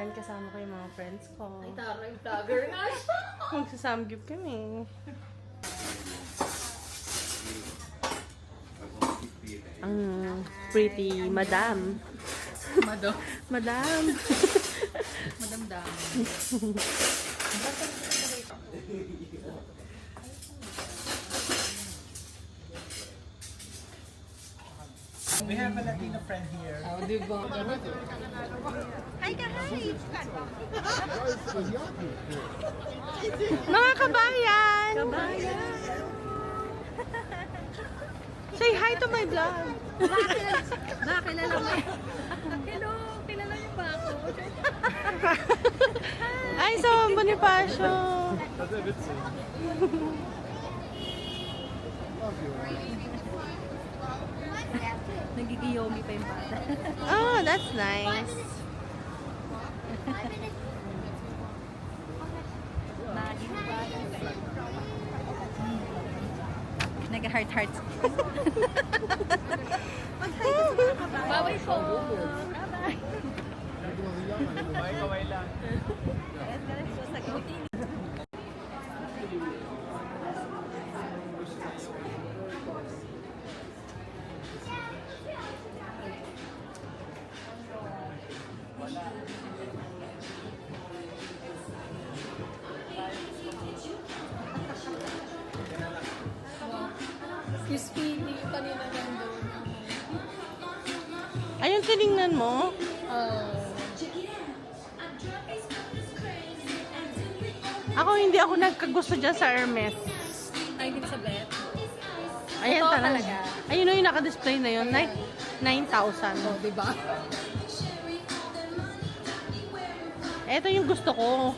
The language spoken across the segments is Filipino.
Ayan, kasama ko yung mga friends ko. Ay, taray, vlogger nga siya. Magsasamgyup kami. Ang pretty madam. Madam. Madam. Madam dam. We have a Latino friend here. Oh, di ba? Hi ka, hi! Mga kabayan! Kabayan! Say hi to my vlog! Ba, kilala mo? Hello, kilala niyo ba ako? Ay, sa Bonifacio! Nagigiyomi pa yung bata. Oh, that's nice. Nag-heart-heart. Baway po. Bye-bye. Kaway lang. Crispy, hindi ko kanina nandun. Ayun, tinignan mo. Hindi ako nagkagusto dyan sa Hermes. Ay, hindi sa bet. Ayan Ito talaga. talaga. Ayun o yung naka-display na yun. 9,000. Oh, diba? Ito yung gusto ko.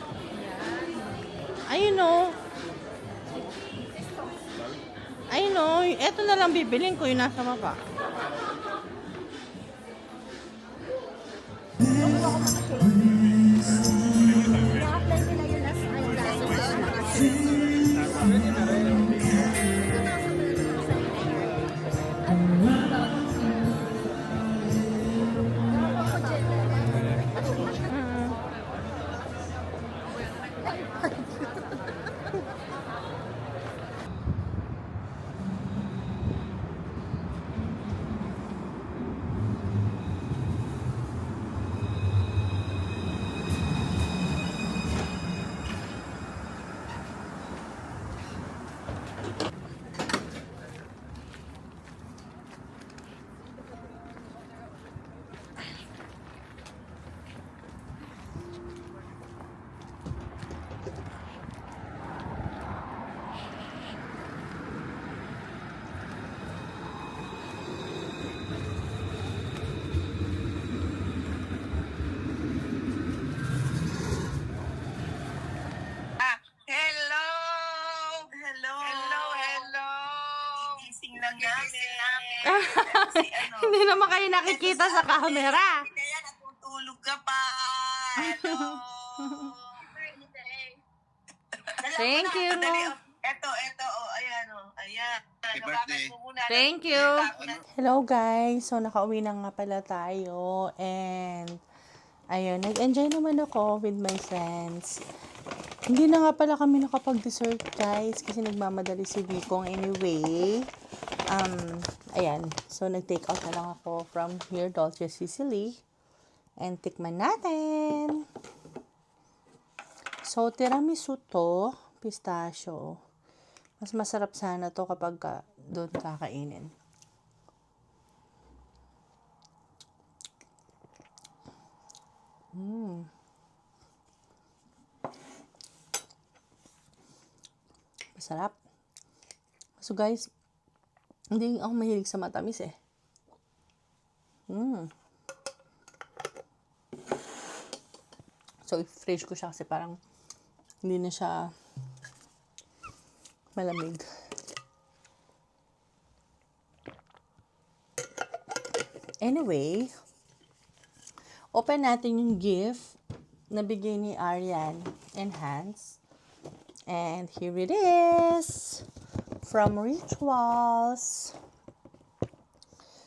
Ayun o. Ayun o. Ito na lang bibilin ko yung nasa baba. Hello! Hello! Hello! Hello! Gising lang namin. Si ano? Hindi naman kayo nakikita sa camera. Kaya natutulog ka pa. Hello! Thank you. Ito, oh, ayan, oh. Ayan. Happy birthday. Mo muna. Thank you. Hello guys. So nakauwi na nga pala tayo and ayun, nag-enjoy naman ako with my friends. Hindi na nga pala kami nakapag-dessert guys kasi nagmamadali si Vikong anyway. Ayan. So nag-take out na lang ako from here, Dolce Sicily. And tikman natin. So tiramisu to, pistachio. Mas masarap sana to kapag doon kakainin. Masarap. So guys, hindi ako mahilig sa matamis eh. So i-fresh ko siya kasi parang hindi na siya malamig. Anyway, open natin yung gift na bigay ni Arian and Hans. And here it is. From Rituals.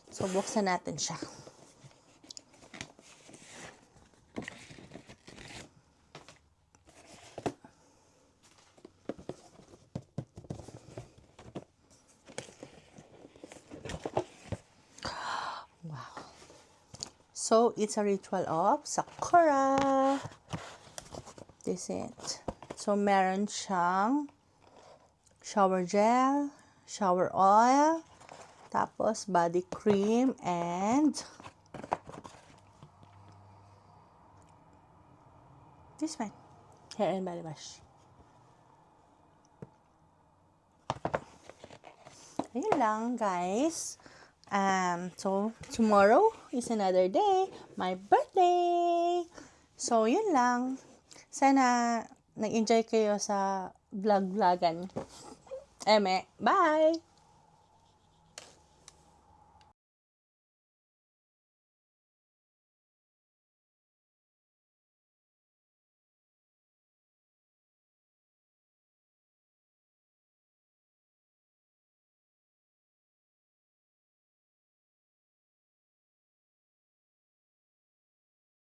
So, buksan natin siya. So, it's a ritual of Sakura. This is it. So, meron siyang shower gel, shower oil, tapos body cream, and this one, hair and body wash. Ayun lang, guys. So, tomorrow is another day. My birthday! So, yun lang. Sana nag-enjoy kayo sa vlog-vlogan. Eme, bye!